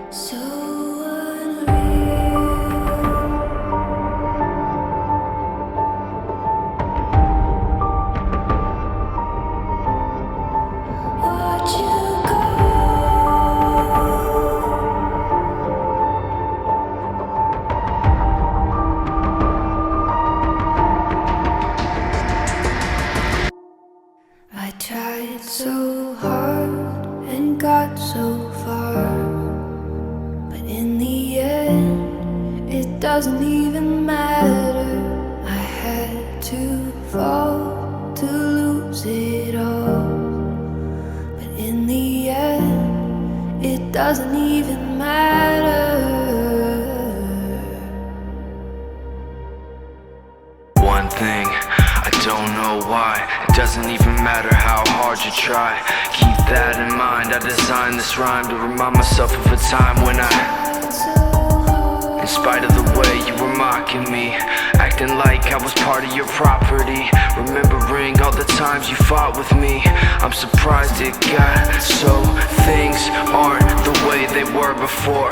So unreal. Watch you go. I tried so hard and got so far, but in the end, it doesn't even matter. I had to fall to lose it all, but in the end, it doesn't even matter. One thing, I don't know why. It doesn't even matter how hard you try. Keep that in mind. I designed this rhyme to remind myself of a time when in spite of the way you were mocking me, acting like I was part of your property, remembering all the times you fought with me, I'm surprised it got so. Things aren't the way they were before.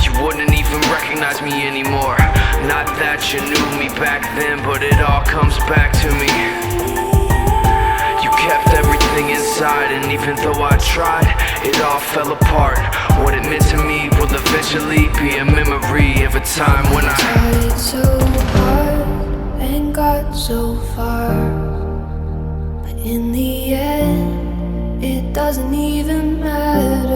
You wouldn't even recognize me anymore. Not that you knew me back then, but it all comes back to me. You kept everything inside, and even though I tried, it all fell apart. What it meant to me will eventually be a memory of a time when I tried so hard and got so far, but in the end, it doesn't even matter.